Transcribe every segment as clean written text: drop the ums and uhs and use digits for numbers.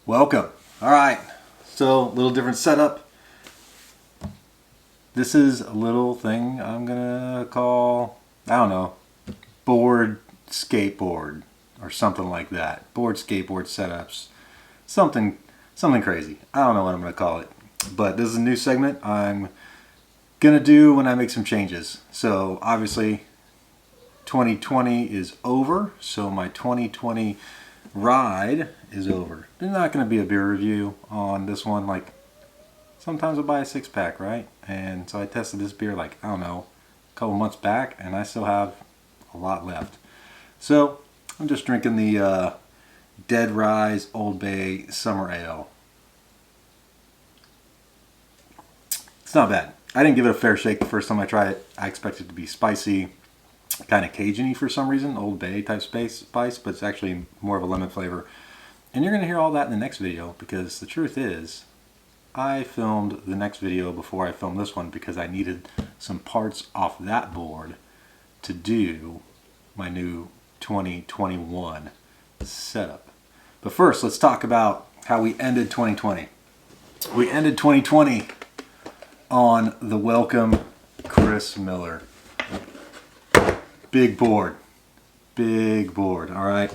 Welcome. All right, so a little different setup. This is a little thing I'm gonna call, I don't know, board skateboard or something like that. Board skateboard setups, something crazy. I don't know what I'm gonna call it, but this is a new segment I'm gonna do when I make some changes. So obviously 2020 is over, so my 2020 ride is over. There's not going to be a beer review on this one. Like, sometimes I buy a 6-pack, right? And so I tested this beer, like, I don't know, a couple months back, and I still have a lot left. So I'm just drinking the Dead Rise Old Bay Summer Ale. It's not bad. I didn't give it a fair shake the first time I tried it. I expected it to be spicy, kind of Cajun-y for some reason, Old Bay type spice, but it's actually more of a lemon flavor. And you're going to hear all that in the next video, because the truth is, I filmed the next video before I filmed this one because I needed some parts off that board to do my new 2021 setup. But first, let's talk about how we ended 2020. We ended 2020 on the Welcome Chris Miller. Big board, all right.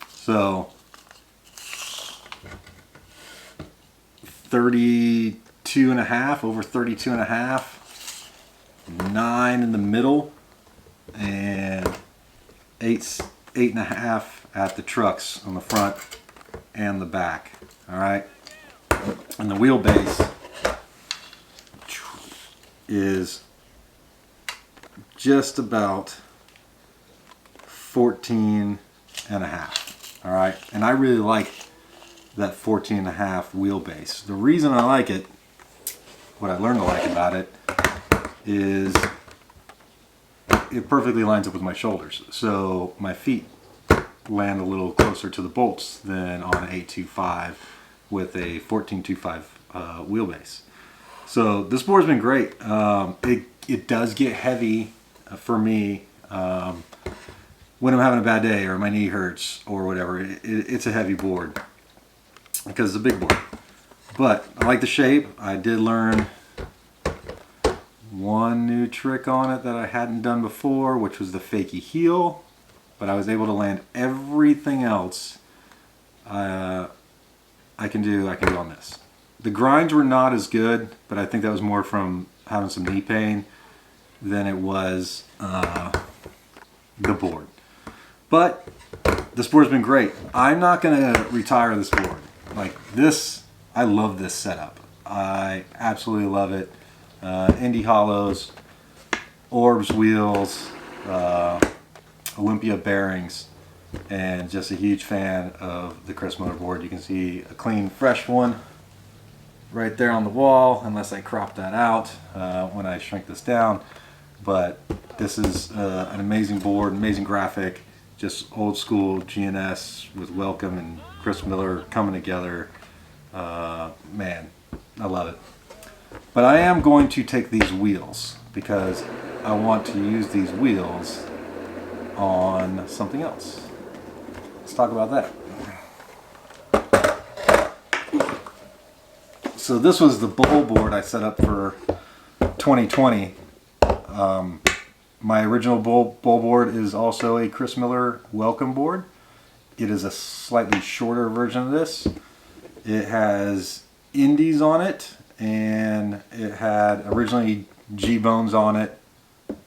So 32 and a half, over 32 and a half, 9 in the middle, and 8 and a half at the trucks on the front and the back, all right. And the wheelbase is just about 14 and a half, all right. And I really like that 14 and a half wheelbase. The reason I like it, what I learned to like about it, is it perfectly lines up with my shoulders. So my feet land a little closer to the bolts than on an 825 with a 1425 wheelbase. So this board's been great. It does get heavy for me when I'm having a bad day or my knee hurts or whatever. It's a heavy board because it's a big board. But I like the shape. I did learn one new trick on it that I hadn't done before, which was the fakie heel. But I was able to land everything else I can do on this. The grinds were not as good, but I think that was more from having some knee pain than it was the board. But this board's been great. I'm not going to retire this board. Like this, I love this setup. I absolutely love it. Indy hollows, Orbs wheels, Olympia bearings, and just a huge fan of the Chris Miller board. You can see a clean, fresh one right there on the wall, unless I crop that out when I shrink this down. But this is an amazing board, amazing graphic, just old school GNS with Welcome and Chris Miller coming together. Man, I love it. But I am going to take these wheels because I want to use these wheels on something else. Let's talk about that. So this was the bowl board I set up for 2020. My original bowl board is also a Chris Miller Welcome board. It is a slightly shorter version of this. It has indies on it, and it had originally G-bones on it,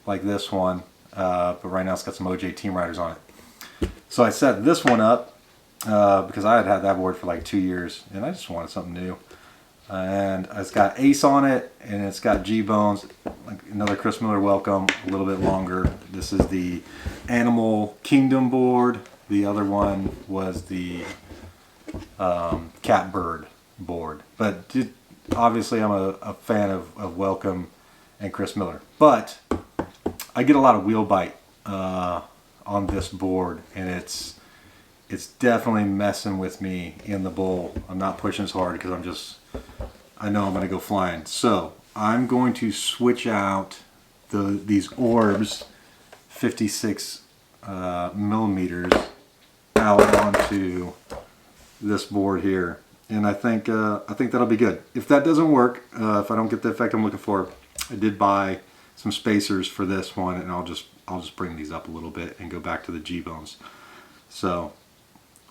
like this one, but right now it's got some OJ Team Riders on it. So I set this one up because I had that board for like 2 years, and I just wanted something new. And it's got Ace on it, and it's got G-bones, like another Chris Miller Welcome, a little bit longer. This is the Animal Kingdom board. The other one was the Catbird board. But obviously I'm a fan of Welcome and Chris Miller. But I get a lot of wheel bite on this board, and it's definitely messing with me in the bowl. I'm not pushing as hard because I know I'm going to go flying. So I'm going to switch out these Orbs 56 millimeters out onto this board here. and I think that'll be good. If that doesn't work, if I don't get the effect I'm looking for, I did buy some spacers for this one, and I'll just bring these up a little bit and go back to the G-bones. So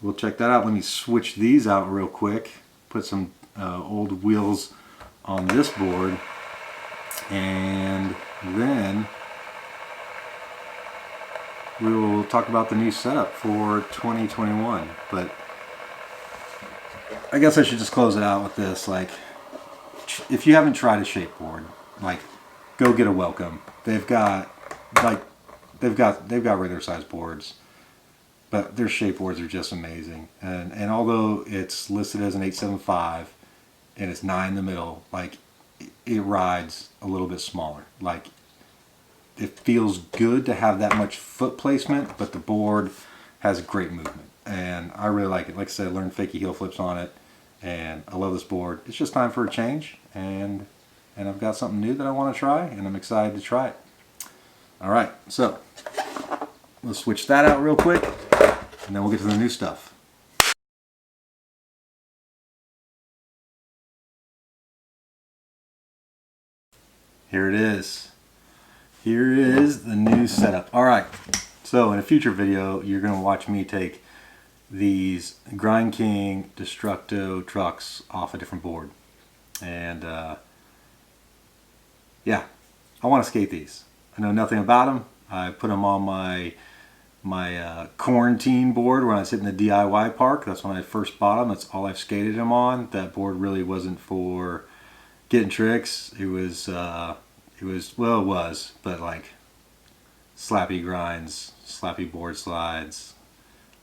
we'll check that out. Let me switch these out real quick. Put some old wheels on this board, and then we will talk about the new setup for 2021. But I guess I should just close it out with this. Like, if you haven't tried a skateboard, like, go get a Welcome. They've got regular size boards, but their skateboards are just amazing. And although it's listed as an 875 and it's 9 in the middle, like, it rides a little bit smaller. Like, it feels good to have that much foot placement, but the board has great movement, and I really like it. Like I said, I learned fakie heel flips on it, and I love this board. It's just time for a change, and I've got something new that I want to try, and I'm excited to try it. All right, so let's switch that out real quick, and then we'll get to the new stuff. Here it is. Here is the new setup. All right, so in a future video, you're going to watch me take these Grind King Destructo trucks off a different board. And yeah, I want to skate these. I know nothing about them. I put them on my quarantine board when I was hitting the DIY park. That's when I first bought them. That's all I've skated them on. That board really wasn't for getting tricks. It was, well, it was, but like slappy grinds, slappy board slides,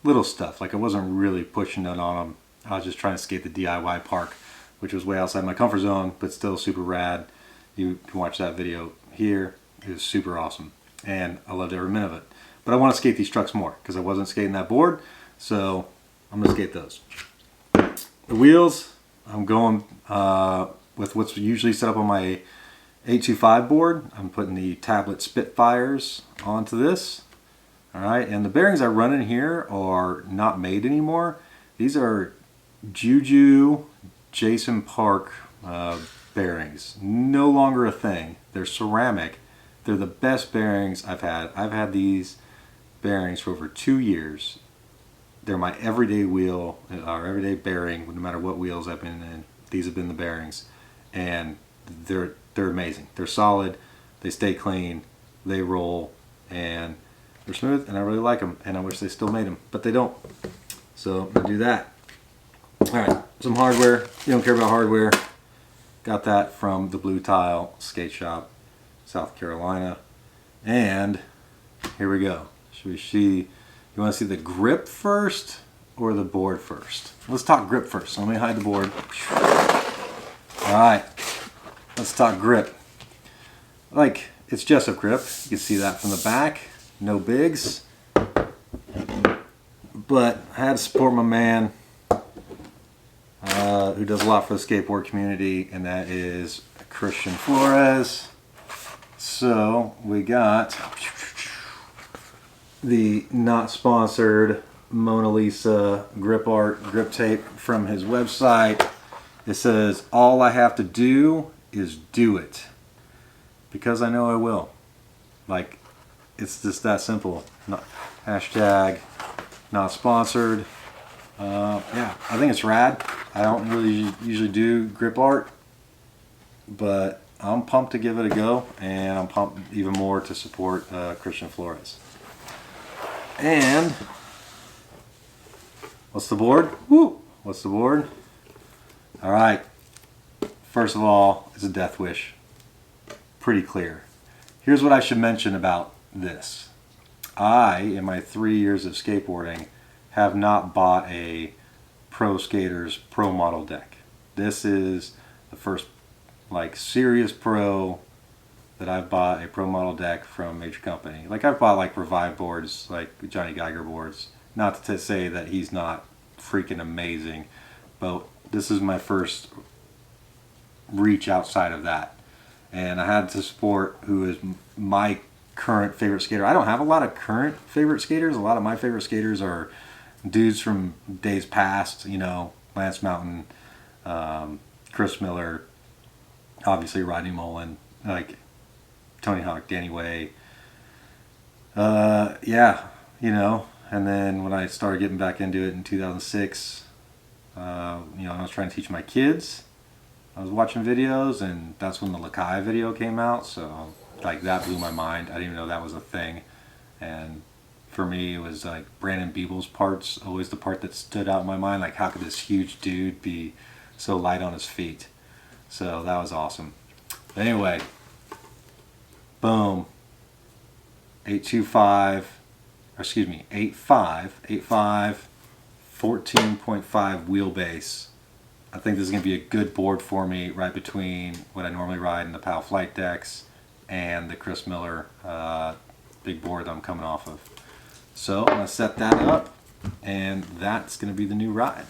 little stuff. Like, I wasn't really pushing it on them. I was just trying to skate the DIY park, which was way outside my comfort zone, but still super rad. You can watch that video here. It was super awesome, and I loved every minute of it. But I want to skate these trucks more because I wasn't skating that board, so I'm going to skate those. The wheels, I'm going with what's usually set up on my 825 board. I'm putting the Tablet Spitfires onto this. All right, and the bearings I run in here are not made anymore. These are Juju Jason Park bearings. No longer a thing. They're ceramic. They're the best bearings I've had. I've had these bearings for over 2 years. They're my everyday wheel, or everyday bearing, no matter what wheels I've been in. These have been the bearings, and they're amazing. They're solid, they stay clean, they roll, and they're smooth, and I really like them, and I wish they still made them, but they don't. So I'm gonna do that. All right, some hardware. You don't care about hardware. Got that from the Blue Tile Skate Shop, South Carolina. And here we go. Should we see, you want to see the grip first or the board first? Let's talk grip first. So let me hide the board. All right, let's talk grip. Like, it's Jessup grip. You can see that from the back. No bigs. But I had to support my man who does a lot for the skateboard community, and that is Christian Flores. So we got the not sponsored Mona Lisa grip art grip tape from his website. It says, all I have to do is do it, because I know I will. Like, it's just that simple. Hashtag not sponsored. Yeah, I think it's rad. I don't really usually do grip art, but I'm pumped to give it a go, and I'm pumped even more to support Christian Flores. And what's the board? Woo! What's the board? All right. First of all, it's a Deathwish. Pretty clear. Here's what I should mention about this. I, in my 3 years of skateboarding, have not bought a pro skater's pro model deck. This is the first like serious pro that I've bought a pro model deck from a major company. Like, I've bought like Revive boards, like Johnny Geiger boards. Not to say that he's not freaking amazing, but this is my first reach outside of that. And I had to support who is my current favorite skater. I don't have a lot of current favorite skaters. A lot of my favorite skaters are dudes from days past, you know, Lance Mountain, Chris Miller, obviously Rodney Mullen, like Tony Hawk, Danny Way. Yeah, you know. And then when I started getting back into it in 2006, you know, I was trying to teach my kids. I was watching videos, and that's when the Lakai video came out. So like that blew my mind. I didn't even know that was a thing. And for me, it was like Brandon Beeble's parts, always the part that stood out in my mind. Like, how could this huge dude be so light on his feet? So that was awesome. Anyway, boom. 825, excuse me, 85, 14.5 wheelbase. I think this is going to be a good board for me, right between what I normally ride in the PAL Flight Decks and the Chris Miller big board that I'm coming off of. So I'm going to set that up, and that's going to be the new ride.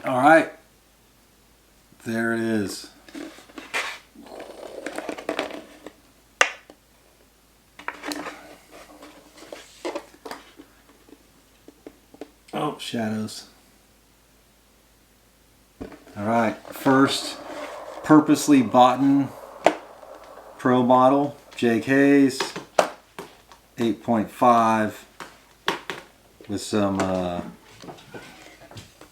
All right, there it is. Oh, shadows. All right, first purposely bought pro model, Jake Hayes, 8.5 with some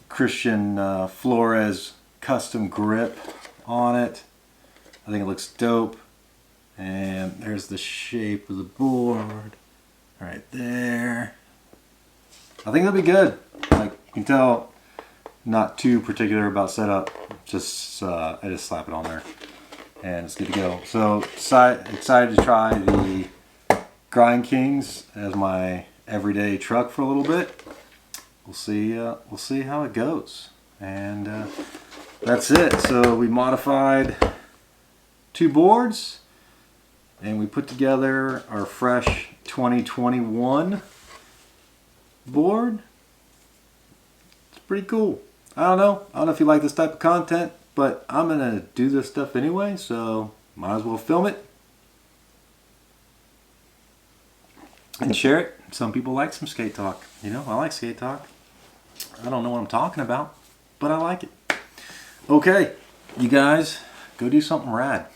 Christian Flores custom grip on it. I think it looks dope. And there's the shape of the board right there. I think it'll be good. Like you can tell, not too particular about setup. Just I just slap it on there, and it's good to go. So excited to try the Grind Kings as my everyday truck for a little bit. We'll see how it goes, and that's it. So we modified 2 boards, and we put together our fresh 2021 board. It's pretty cool. I don't know if you like this type of content, but I'm gonna do this stuff anyway, so might as well film it and share it. Some people like some skate talk. You know, I like skate talk. I don't know what I'm talking about, but I like it. Okay, you guys, go do something rad.